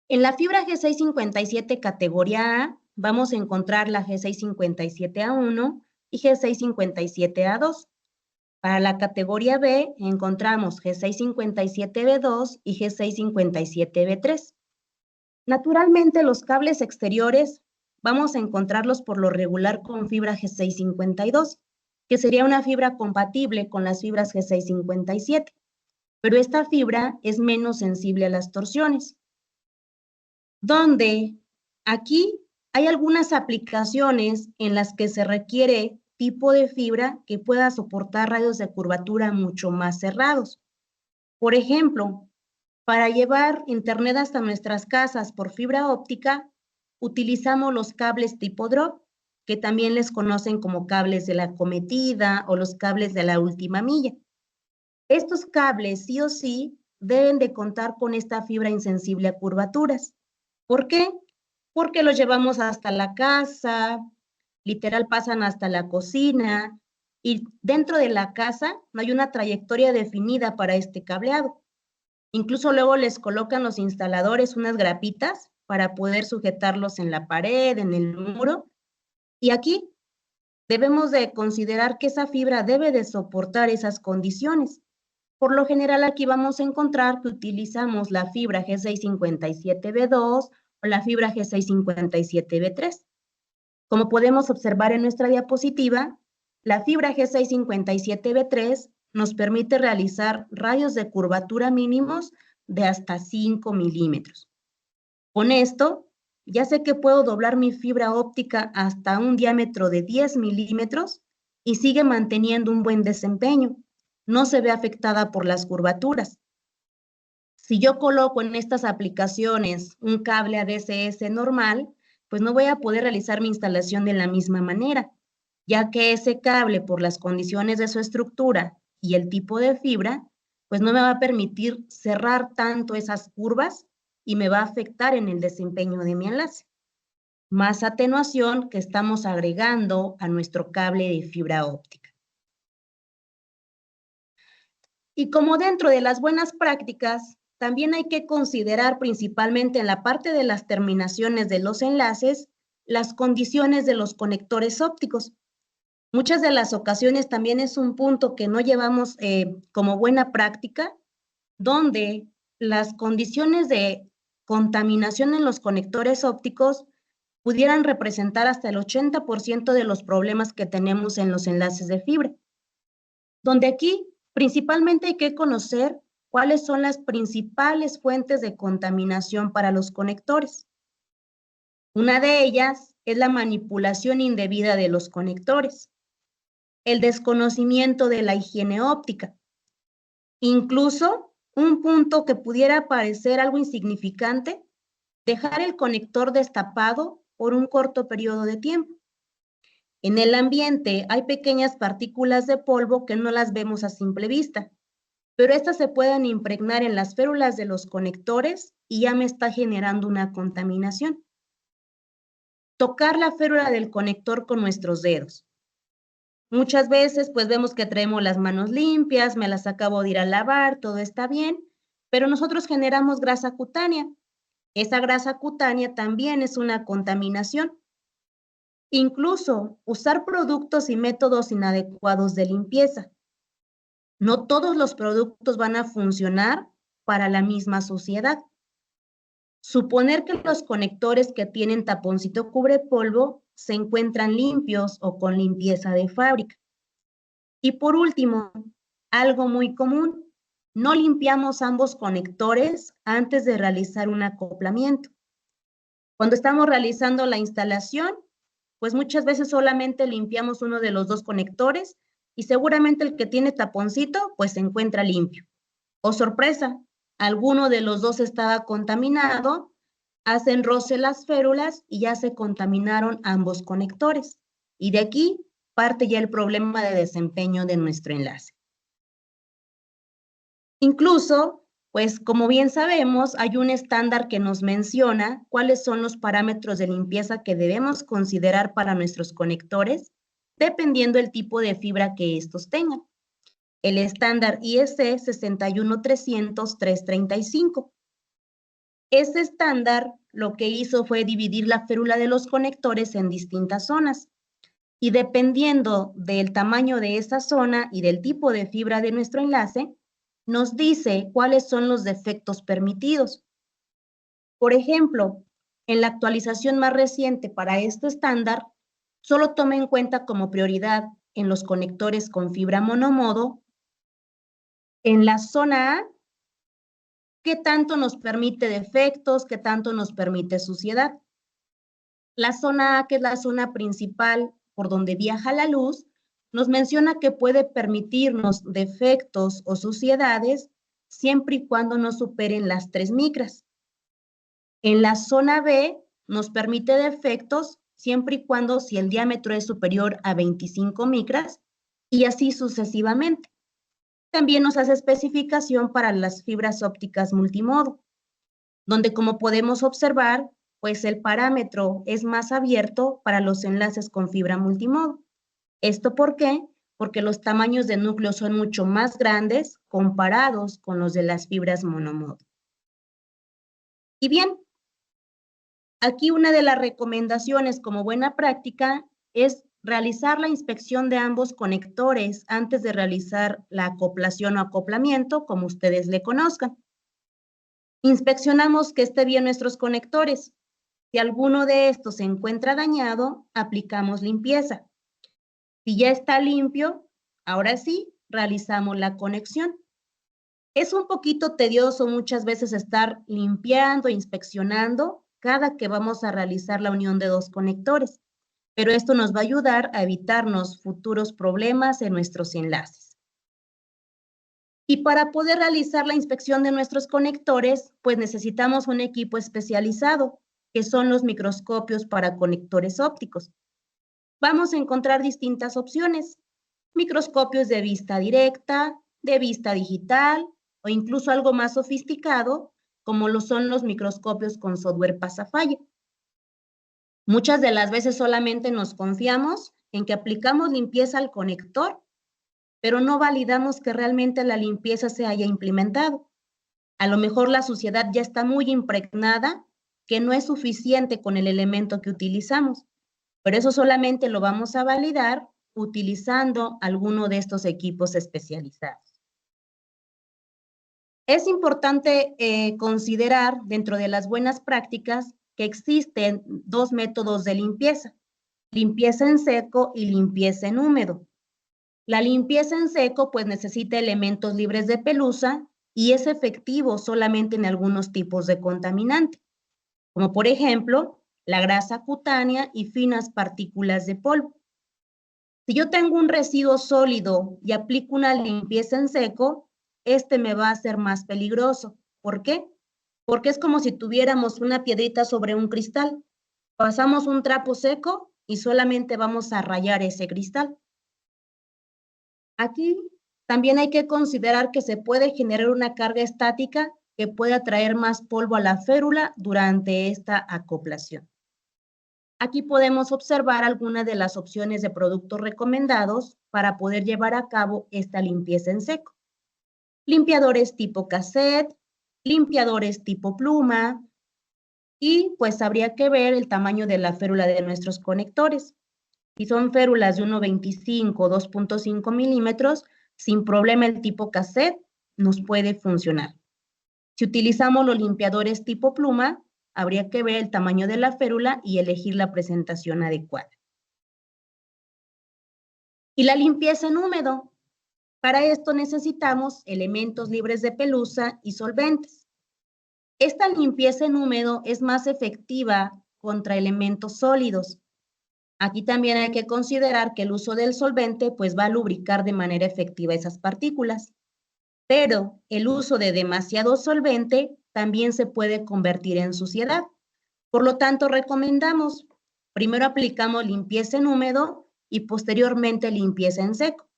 En la fibra G657 categoría A, vamos a encontrar la G657A1 y G657A2. Para la categoría B, encontramos G657B2 y G657B3. Naturalmente, los cables exteriores vamos a encontrarlos por lo regular con fibra G652, que sería una fibra compatible con las fibras G657, pero esta fibra es menos sensible a las torsiones. Donde aquí hay algunas aplicaciones en las que se requiere tipo de fibra que pueda soportar radios de curvatura mucho más cerrados. Por ejemplo, para llevar internet hasta nuestras casas por fibra óptica, utilizamos los cables tipo drop, que también les conocen como cables de la cometida o los cables de la última milla. Estos cables sí o sí deben de contar con esta fibra insensible a curvaturas. ¿Por qué? Porque los llevamos hasta la casa, literal pasan hasta la cocina y dentro de la casa no hay una trayectoria definida para este cableado. Incluso luego les colocan los instaladores unas grapitas para poder sujetarlos en la pared, en el muro. Y aquí debemos de considerar que esa fibra debe de soportar esas condiciones. Por lo general aquí vamos a encontrar que utilizamos la fibra G657B2 o la fibra G657B3. Como podemos observar en nuestra diapositiva, la fibra G657B3 nos permite realizar radios de curvatura mínimos de hasta 5 milímetros. Con esto, ya sé que puedo doblar mi fibra óptica hasta un diámetro de 10 milímetros y sigue manteniendo un buen desempeño. No se ve afectada por las curvaturas. Si yo coloco en estas aplicaciones un cable ADSS normal, pues no voy a poder realizar mi instalación de la misma manera, ya que ese cable, por las condiciones de su estructura y el tipo de fibra, pues no me va a permitir cerrar tanto esas curvas y me va a afectar en el desempeño de mi enlace. Más atenuación que estamos agregando a nuestro cable de fibra óptica. Y como dentro de las buenas prácticas también hay que considerar principalmente en la parte de las terminaciones de los enlaces, las condiciones de los conectores ópticos. Muchas de las ocasiones también es un punto que no llevamos como buena práctica, donde las condiciones de contaminación en los conectores ópticos pudieran representar hasta el 80% de los problemas que tenemos en los enlaces de fibra. Donde aquí principalmente hay que conocer cuáles son las principales fuentes de contaminación para los conectores. Una de ellas es la manipulación indebida de los conectores, el desconocimiento de la higiene óptica, incluso un punto que pudiera parecer algo insignificante, dejar el conector destapado por un corto periodo de tiempo. En el ambiente hay pequeñas partículas de polvo que no las vemos a simple vista, pero estas se pueden impregnar en las férulas de los conectores y ya me está generando una contaminación. Tocar la férula del conector con nuestros dedos. Muchas veces pues vemos que traemos las manos limpias, me las acabo de ir a lavar, todo está bien, pero nosotros generamos grasa cutánea. Esa grasa cutánea también es una contaminación. Incluso usar productos y métodos inadecuados de limpieza. No todos los productos van a funcionar para la misma suciedad. Suponer que los conectores que tienen taponcito cubrepolvo se encuentran limpios o con limpieza de fábrica. Y por último, algo muy común, no limpiamos ambos conectores antes de realizar un acoplamiento. Cuando estamos realizando la instalación, pues muchas veces solamente limpiamos uno de los dos conectores y seguramente el que tiene taponcito pues se encuentra limpio. O sorpresa, alguno de los dos estaba contaminado, hacen roce las férulas y ya se contaminaron ambos conectores. Y de aquí parte ya el problema de desempeño de nuestro enlace. Incluso, pues como bien sabemos, hay un estándar que nos menciona cuáles son los parámetros de limpieza que debemos considerar para nuestros conectores, dependiendo del tipo de fibra que estos tengan. El estándar IEC 61300-335. Este estándar lo que hizo fue dividir la férula de los conectores en distintas zonas y dependiendo del tamaño de esa zona y del tipo de fibra de nuestro enlace, nos dice cuáles son los defectos permitidos. Por ejemplo, en la actualización más reciente para este estándar, solo toma en cuenta como prioridad en los conectores con fibra monomodo, en la zona A, qué tanto nos permite defectos, qué tanto nos permite suciedad. La zona A, que es la zona principal por donde viaja la luz, nos menciona que puede permitirnos defectos o suciedades siempre y cuando no superen las 3 micras. En la zona B nos permite defectos siempre y cuando si el diámetro es superior a 25 micras y así sucesivamente. También nos hace especificación para las fibras ópticas multimodo, donde como podemos observar, pues el parámetro es más abierto para los enlaces con fibra multimodo. ¿Esto por qué? Porque los tamaños de núcleo son mucho más grandes comparados con los de las fibras monomodo. Y bien, aquí una de las recomendaciones como buena práctica es realizar la inspección de ambos conectores antes de realizar la acoplación o acoplamiento, como ustedes le conozcan. Inspeccionamos que esté bien nuestros conectores. Si alguno de estos se encuentra dañado, aplicamos limpieza. Si ya está limpio, ahora sí, realizamos la conexión. Es un poquito tedioso muchas veces estar limpiando, inspeccionando cada que vamos a realizar la unión de dos conectores, pero esto nos va a ayudar a evitarnos futuros problemas en nuestros enlaces. Y para poder realizar la inspección de nuestros conectores, pues necesitamos un equipo especializado, que son los microscopios para conectores ópticos. Vamos a encontrar distintas opciones, microscopios de vista directa, de vista digital o incluso algo más sofisticado, como lo son los microscopios con software pasafalla. Muchas de las veces solamente nos confiamos en que aplicamos limpieza al conector, pero no validamos que realmente la limpieza se haya implementado. A lo mejor la suciedad ya está muy impregnada, que no es suficiente con el elemento que utilizamos, pero eso solamente lo vamos a validar utilizando alguno de estos equipos especializados. Es importante considerar dentro de las buenas prácticas que existen dos métodos de limpieza en seco y limpieza en húmedo. La limpieza en seco pues necesita elementos libres de pelusa y es efectivo solamente en algunos tipos de contaminante, como por ejemplo la grasa cutánea y finas partículas de polvo. Si yo tengo un residuo sólido y aplico una limpieza en seco, este me va a ser más peligroso. ¿Por qué? Porque es como si tuviéramos una piedrita sobre un cristal. Pasamos un trapo seco y solamente vamos a rayar ese cristal. Aquí también hay que considerar que se puede generar una carga estática que puede atraer más polvo a la férula durante esta acoplación. Aquí podemos observar algunas de las opciones de productos recomendados para poder llevar a cabo esta limpieza en seco. Limpiadores tipo cassette, limpiadores tipo pluma, y pues habría que ver el tamaño de la férula de nuestros conectores. Si son férulas de 1.25 o 2.5 milímetros, sin problema el tipo cassette nos puede funcionar. Si utilizamos los limpiadores tipo pluma, habría que ver el tamaño de la férula y elegir la presentación adecuada. Y la limpieza en húmedo. Para esto necesitamos elementos libres de pelusa y solventes. Esta limpieza en húmedo es más efectiva contra elementos sólidos. Aquí también hay que considerar que el uso del solvente pues va a lubricar de manera efectiva esas partículas. Pero el uso de demasiado solvente también se puede convertir en suciedad. Por lo tanto, recomendamos, primero aplicamos limpieza en húmedo y posteriormente limpieza en seco,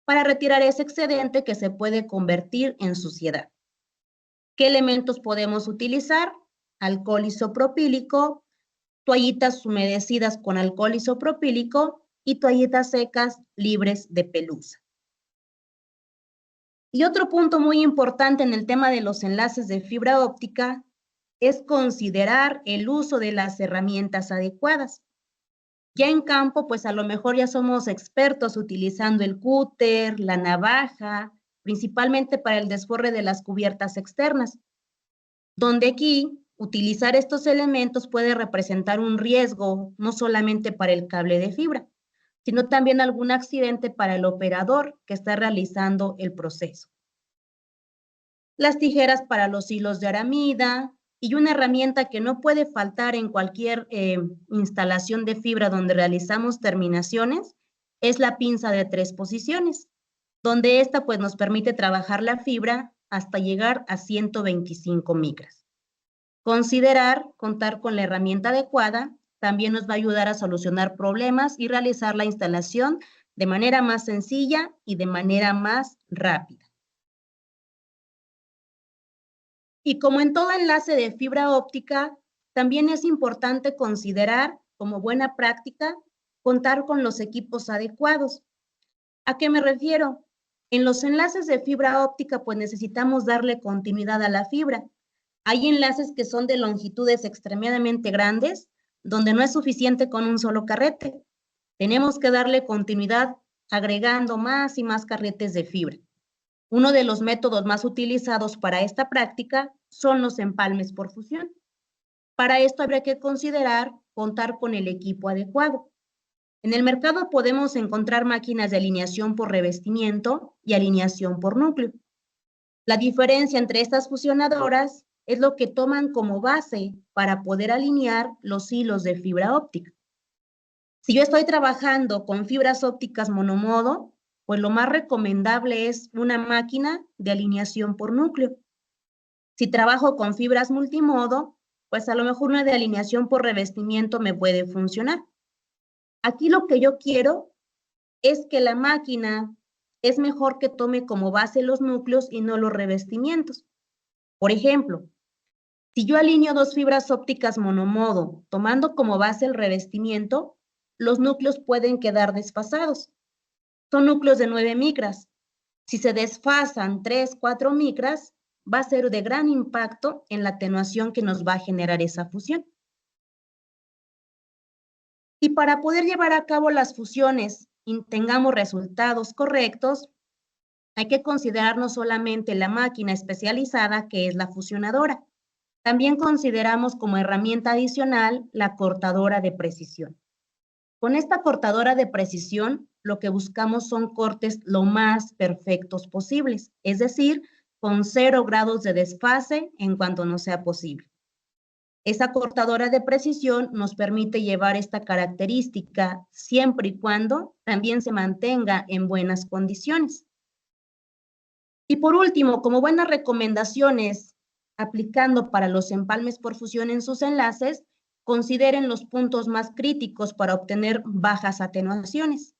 para retirar ese excedente que se puede convertir en suciedad. ¿Qué elementos podemos utilizar? Alcohol isopropílico, toallitas humedecidas con alcohol isopropílico y toallitas secas libres de pelusa. Y otro punto muy importante en el tema de los enlaces de fibra óptica es considerar el uso de las herramientas adecuadas. Ya en campo, pues a lo mejor ya somos expertos utilizando el cúter, la navaja, principalmente para el desforre de las cubiertas externas, donde aquí utilizar estos elementos puede representar un riesgo no solamente para el cable de fibra, sino también algún accidente para el operador que está realizando el proceso. Las tijeras para los hilos de aramida y una herramienta que no puede faltar en cualquier instalación de fibra donde realizamos terminaciones es la pinza de 3 posiciones, donde esta pues nos permite trabajar la fibra hasta llegar a 125 micras. Contar con la herramienta adecuada también nos va a ayudar a solucionar problemas y realizar la instalación de manera más sencilla y de manera más rápida. Y como en todo enlace de fibra óptica, también es importante considerar como buena práctica contar con los equipos adecuados. ¿A qué me refiero? En los enlaces de fibra óptica, pues necesitamos darle continuidad a la fibra. Hay enlaces que son de longitudes extremadamente grandes, donde no es suficiente con un solo carrete. Tenemos que darle continuidad agregando más y más carretes de fibra. Uno de los métodos más utilizados para esta práctica son los empalmes por fusión. Para esto habría que considerar contar con el equipo adecuado. En el mercado podemos encontrar máquinas de alineación por revestimiento y alineación por núcleo. La diferencia entre estas fusionadoras es lo que toman como base para poder alinear los hilos de fibra óptica. Si yo estoy trabajando con fibras ópticas monomodo, pues lo más recomendable es una máquina de alineación por núcleo. Si trabajo con fibras multimodo, pues a lo mejor una de alineación por revestimiento me puede funcionar. Aquí lo que yo quiero es que la máquina es mejor que tome como base los núcleos y no los revestimientos. Por ejemplo, si yo alineo 2 fibras ópticas monomodo tomando como base el revestimiento, los núcleos pueden quedar desfasados. Son núcleos de 9 micras. Si se desfasan 3, 4 micras, va a ser de gran impacto en la atenuación que nos va a generar esa fusión. Y para poder llevar a cabo las fusiones y tengamos resultados correctos, hay que considerar no solamente la máquina especializada, que es la fusionadora, también consideramos como herramienta adicional la cortadora de precisión. Con esta cortadora de precisión, lo que buscamos son cortes lo más perfectos posibles, es decir, con 0 grados de desfase en cuanto no sea posible. Esa cortadora de precisión nos permite llevar esta característica siempre y cuando también se mantenga en buenas condiciones. Y por último, como buenas recomendaciones aplicando para los empalmes por fusión en sus enlaces, consideren los puntos más críticos para obtener bajas atenuaciones,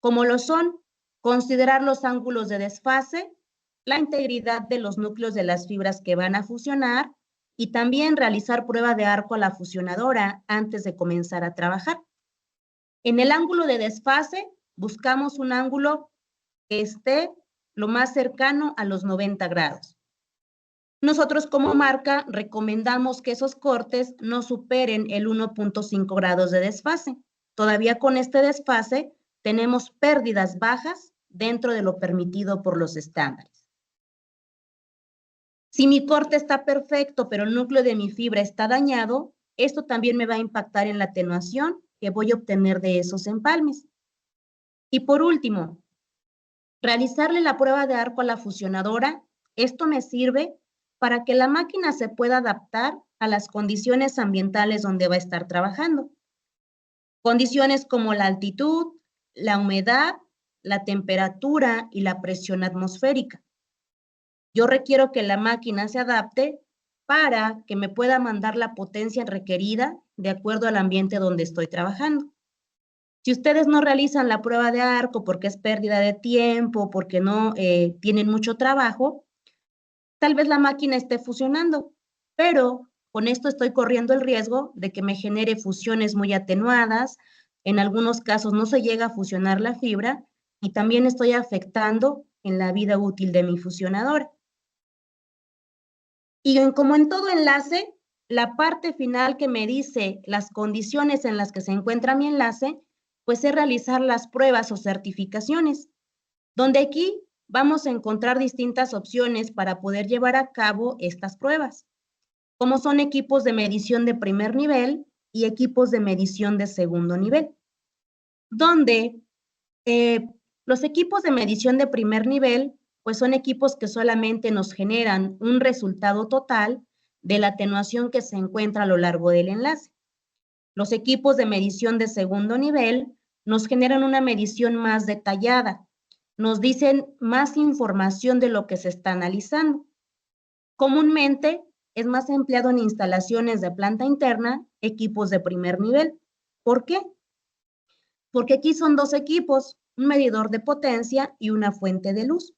como lo son considerar los ángulos de desfase, la integridad de los núcleos de las fibras que van a fusionar y también realizar prueba de arco a la fusionadora antes de comenzar a trabajar. En el ángulo de desfase, buscamos un ángulo que esté lo más cercano a los 90 grados. Nosotros como marca recomendamos que esos cortes no superen el 1.5 grados de desfase. Todavía con este desfase tenemos pérdidas bajas dentro de lo permitido por los estándares. Si mi corte está perfecto, pero el núcleo de mi fibra está dañado, esto también me va a impactar en la atenuación que voy a obtener de esos empalmes. Y por último, realizarle la prueba de arco a la fusionadora. Esto me sirve para que la máquina se pueda adaptar a las condiciones ambientales donde va a estar trabajando. Condiciones como la altitud, la humedad, la temperatura y la presión atmosférica. Yo requiero que la máquina se adapte para que me pueda mandar la potencia requerida de acuerdo al ambiente donde estoy trabajando. Si ustedes no realizan la prueba de arco porque es pérdida de tiempo, porque no tienen mucho trabajo, tal vez la máquina esté fusionando, pero con esto estoy corriendo el riesgo de que me genere fusiones muy atenuadas. En algunos casos no se llega a fusionar la fibra y también estoy afectando en la vida útil de mi fusionadora. Y como en todo enlace, la parte final que me dice las condiciones en las que se encuentra mi enlace, pues es realizar las pruebas o certificaciones, donde aquí vamos a encontrar distintas opciones para poder llevar a cabo estas pruebas, como son equipos de medición de primer nivel y equipos de medición de segundo nivel, donde los equipos de medición de primer nivel pues son equipos que solamente nos generan un resultado total de la atenuación que se encuentra a lo largo del enlace. Los equipos de medición de segundo nivel nos generan una medición más detallada, nos dicen más información de lo que se está analizando. Comúnmente es más empleado en instalaciones de planta interna, equipos de primer nivel. ¿Por qué? Porque aquí son dos equipos, un medidor de potencia y una fuente de luz.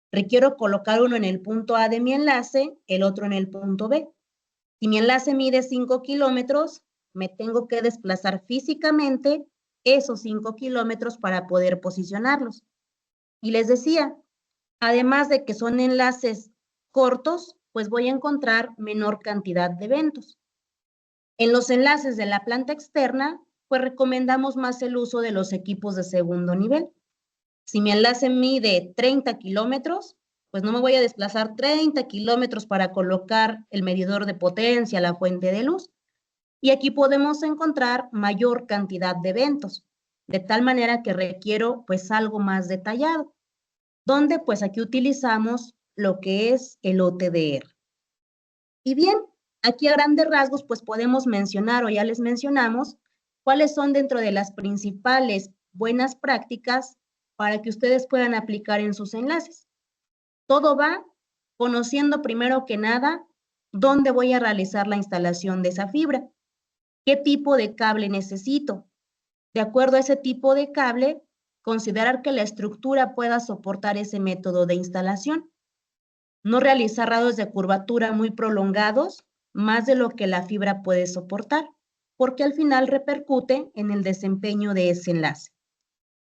Requiero colocar uno en el punto A de mi enlace, el otro en el punto B. Si mi enlace mide 5 kilómetros, me tengo que desplazar físicamente esos 5 kilómetros para poder posicionarlos. Y les decía, además de que son enlaces cortos, pues voy a encontrar menor cantidad de eventos. En los enlaces de la planta externa, pues recomendamos más el uso de los equipos de segundo nivel. Si mi enlace mide 30 kilómetros, pues no me voy a desplazar 30 kilómetros para colocar el medidor de potencia, la fuente de luz. Y aquí podemos encontrar mayor cantidad de eventos, de tal manera que requiero pues algo más detallado, donde pues aquí utilizamos lo que es el OTDR. Y bien, aquí a grandes rasgos pues podemos mencionar o ya les mencionamos cuáles son dentro de las principales buenas prácticas para que ustedes puedan aplicar en sus enlaces. Todo va conociendo primero que nada dónde voy a realizar la instalación de esa fibra, qué tipo de cable necesito. De acuerdo a ese tipo de cable, considerar que la estructura pueda soportar ese método de instalación. No realizar radios de curvatura muy prolongados, más de lo que la fibra puede soportar, porque al final repercute en el desempeño de ese enlace.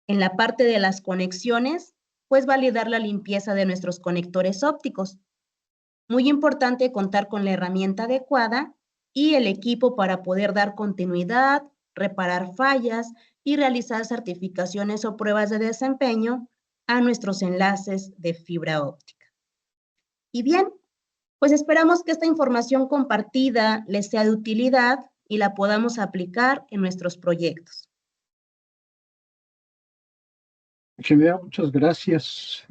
En la parte de las conexiones, pues validar la limpieza de nuestros conectores ópticos. Muy importante contar con la herramienta adecuada y el equipo para poder dar continuidad, reparar fallas y realizar certificaciones o pruebas de desempeño a nuestros enlaces de fibra óptica. Y bien, pues esperamos que esta información compartida les sea de utilidad y la podamos aplicar en nuestros proyectos. Ingeniera, muchas gracias.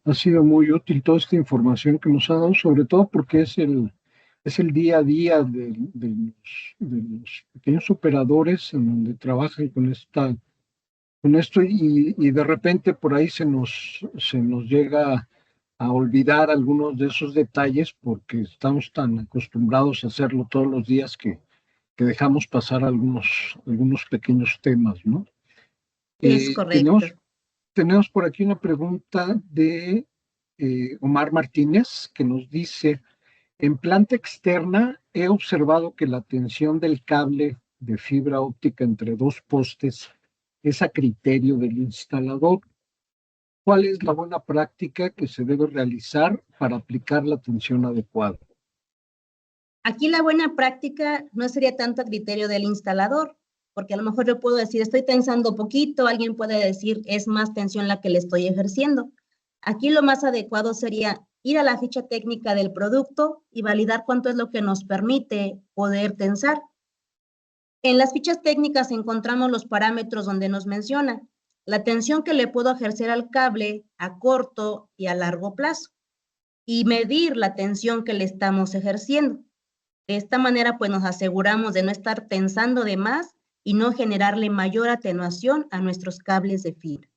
Ha sido muy útil toda esta información que nos ha dado, sobre todo porque es el día a día de los pequeños operadores en donde trabajan con esto y de repente por ahí se nos llega a olvidar algunos de esos detalles porque estamos tan acostumbrados a hacerlo todos los días que dejamos pasar algunos pequeños temas, ¿no? Es Eh, correcto. tenemos, tenemos por aquí una pregunta de Omar Martínez que nos dice, en planta externa he observado que la tensión del cable de fibra óptica entre dos postes es a criterio del instalador. ¿Cuál es la buena práctica que se debe realizar para aplicar la tensión adecuada? Aquí la buena práctica no sería tanto a criterio del instalador, porque a lo mejor yo puedo decir, estoy tensando poquito, alguien puede decir, es más tensión la que le estoy ejerciendo. Aquí lo más adecuado sería ir a la ficha técnica del producto y validar cuánto es lo que nos permite poder tensar. En las fichas técnicas encontramos los parámetros donde nos menciona la tensión que le puedo ejercer al cable a corto y a largo plazo y medir la tensión que le estamos ejerciendo. De esta manera, pues nos aseguramos de no estar tensando de más y no generarle mayor atenuación a nuestros cables de fibra.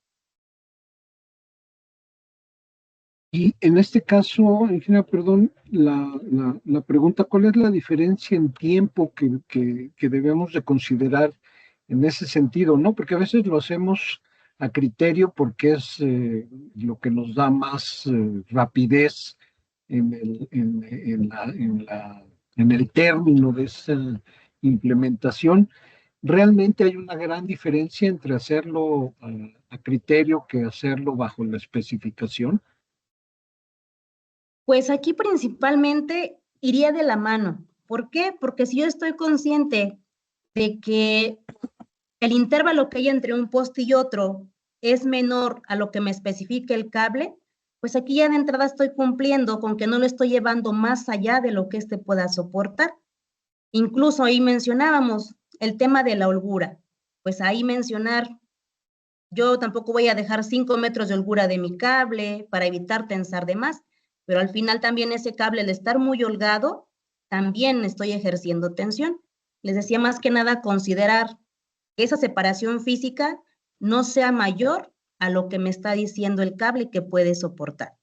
Y en este caso, ingeniera, perdón, la pregunta, ¿cuál es la diferencia en tiempo que debemos de considerar en ese sentido? ¿No? Porque a veces lo hacemos a criterio porque es lo que nos da más rapidez en el término de esa implementación. Realmente hay una gran diferencia entre hacerlo a criterio que hacerlo bajo la especificación. Pues aquí principalmente iría de la mano. ¿Por qué? Porque si yo estoy consciente de que el intervalo que hay entre un poste y otro es menor a lo que me especifica el cable, pues aquí ya de entrada estoy cumpliendo con que no lo estoy llevando más allá de lo que éste pueda soportar. Incluso ahí mencionábamos el tema de la holgura. Pues ahí mencionar, yo tampoco voy a dejar 5 metros de holgura de mi cable para evitar tensar de más, pero al final también ese cable, al estar muy holgado, también estoy ejerciendo tensión. Les decía más que nada considerar que esa separación física no sea mayor a lo que me está diciendo el cable que puede soportar.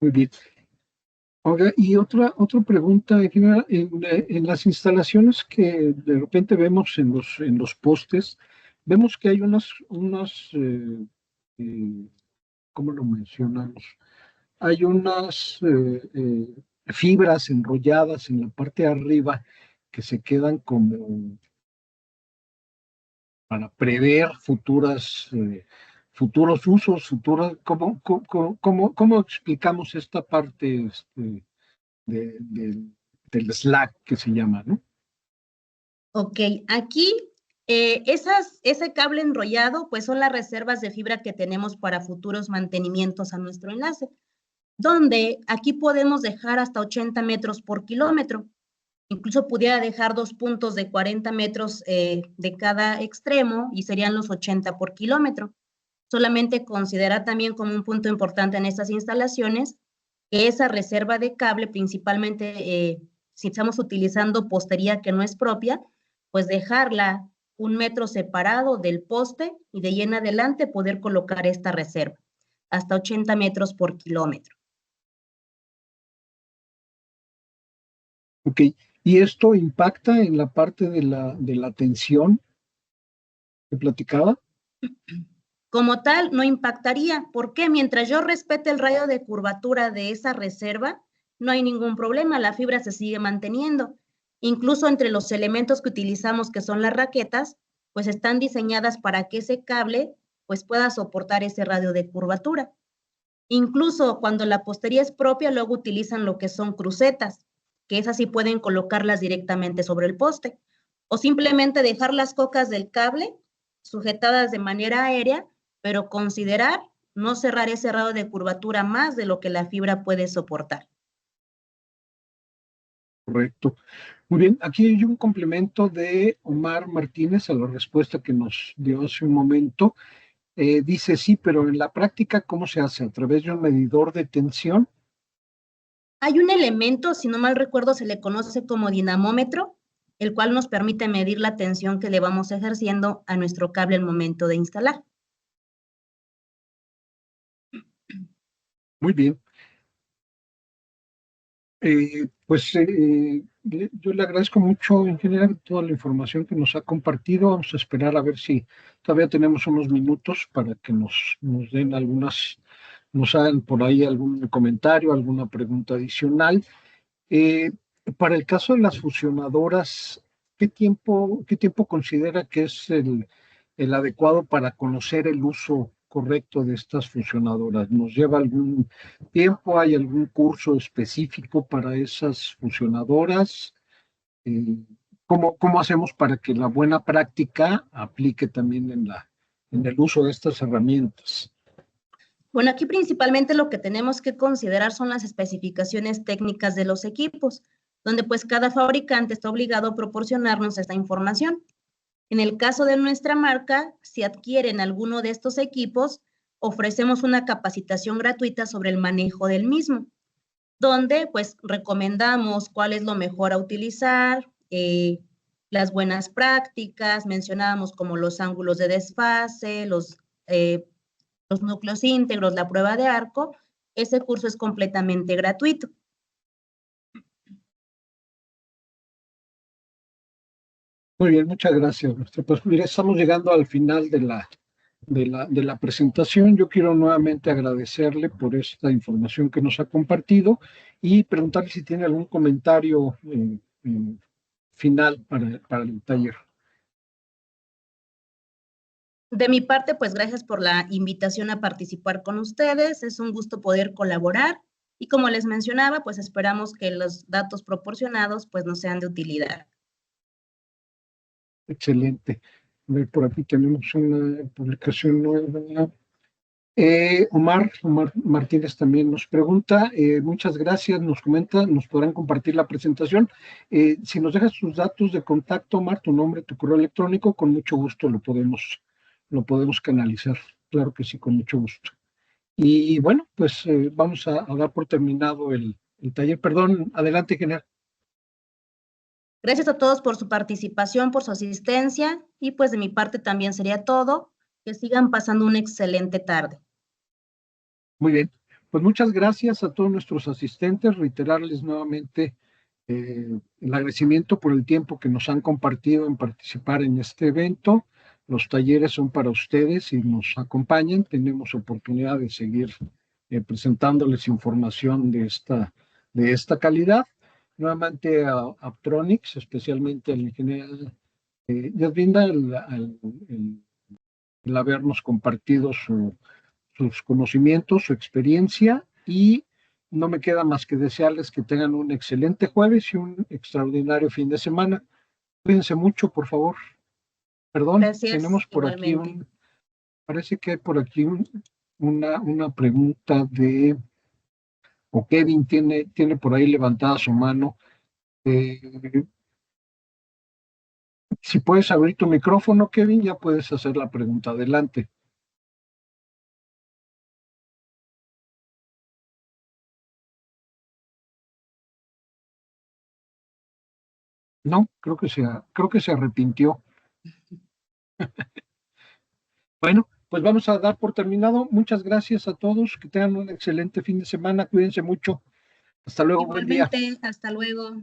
Muy bien. Ahora, y otra pregunta, en las instalaciones que de repente vemos en los postes, vemos que hay eh, ¿cómo lo mencionamos? Hay fibras enrolladas en la parte de arriba que se quedan como para prever futuros usos, ¿cómo explicamos esta parte de- del del slack que se llama, ¿no? Ok, aquí ese cable enrollado pues son las reservas de fibra que tenemos para futuros mantenimientos a nuestro enlace, donde aquí podemos dejar hasta 80 metros por kilómetro. Incluso pudiera dejar dos puntos de 40 metros de cada extremo y serían los 80 por kilómetro. Solamente considerar también como un punto importante en estas instalaciones que esa reserva de cable, principalmente si estamos utilizando postería que no es propia, pues dejarla 1 metro separado del poste y de ahí en adelante poder colocar esta reserva, hasta 80 metros por kilómetro. Ok, y esto impacta en la parte de la tensión que platicaba. Como tal, no impactaría. ¿Por qué? Mientras yo respete el radio de curvatura de esa reserva, no hay ningún problema, la fibra se sigue manteniendo. Incluso entre los elementos que utilizamos, que son las raquetas, pues están diseñadas para que ese cable pues pueda soportar ese radio de curvatura. Incluso cuando la postería es propia, luego utilizan lo que son crucetas, que esas sí pueden colocarlas directamente sobre el poste, o simplemente dejar las cocas del cable sujetadas de manera aérea, pero considerar no cerrar ese radio de curvatura más de lo que la fibra puede soportar. Correcto. Muy bien, aquí hay un complemento de Omar Martínez a la respuesta que nos dio hace un momento. Dice, sí, pero en la práctica, ¿cómo se hace? ¿A través de un medidor de tensión? Hay un elemento, si no mal recuerdo, se le conoce como dinamómetro, el cual nos permite medir la tensión que le vamos ejerciendo a nuestro cable al momento de instalar. Muy bien. Yo le agradezco mucho, en general, toda la información que nos ha compartido. Vamos a esperar a ver si todavía tenemos unos minutos para que nos den nos hagan por ahí algún comentario, alguna pregunta adicional. Eh, para el caso de las fusionadoras, qué tiempo considera que es el adecuado para conocer el uso correcto de estas fusionadoras? ¿Nos lleva algún tiempo? ¿Hay algún curso específico para esas fusionadoras? Eh, cómo hacemos para que la buena práctica aplique también en el uso de estas herramientas? Bueno, aquí principalmente lo que tenemos que considerar son las especificaciones técnicas de los equipos, donde pues cada fabricante está obligado a proporcionarnos esta información. En el caso de nuestra marca, si adquieren alguno de estos equipos, ofrecemos una capacitación gratuita sobre el manejo del mismo, donde pues recomendamos cuál es lo mejor a utilizar, las buenas prácticas, mencionábamos como los ángulos de desfase, los núcleos íntegros, la prueba de arco. Ese curso es completamente gratuito. Muy bien, muchas gracias, maestra. Pues mire, estamos llegando al final de la presentación. Yo quiero nuevamente agradecerle por esta información que nos ha compartido y preguntarle si tiene algún comentario final para el taller. De mi parte, pues gracias por la invitación a participar con ustedes. Es un gusto poder colaborar y como les mencionaba, pues esperamos que los datos proporcionados pues nos sean de utilidad. Excelente. A ver, por aquí tenemos una publicación nueva. Omar Martínez también nos pregunta, muchas gracias, nos comenta, nos podrán compartir la presentación. Si nos dejas tus datos de contacto, Omar, tu nombre, tu correo electrónico, con mucho gusto lo podemos canalizar. Claro que sí, con mucho gusto. Y bueno, pues vamos a dar por terminado el taller. Perdón, adelante, general. Gracias a todos por su participación, por su asistencia y pues de mi parte también sería todo. Que sigan pasando una excelente tarde. Muy bien, pues muchas gracias a todos nuestros asistentes, reiterarles nuevamente el agradecimiento por el tiempo que nos han compartido en participar en este evento. Los talleres son para ustedes y nos acompañan. Tenemos oportunidad de seguir presentándoles información de esta calidad. Nuevamente a Aptronics, especialmente al ingeniero Yasvinda, el habernos compartido sus conocimientos, su experiencia y no me queda más que desearles que tengan un excelente jueves y un extraordinario fin de semana. Cuídense mucho, por favor. Perdón, Gracias, tenemos por aquí igualmente. parece que hay por aquí una pregunta o Kevin tiene por ahí levantada su mano. Eh, si puedes abrir tu micrófono, Kevin, ya puedes hacer la pregunta. Adelante. No, creo que se arrepintió. Bueno, pues vamos a dar por terminado. Muchas gracias a todos. Que tengan un excelente fin de semana. Cuídense mucho. Hasta luego. Buen día. Igualmente, hasta luego.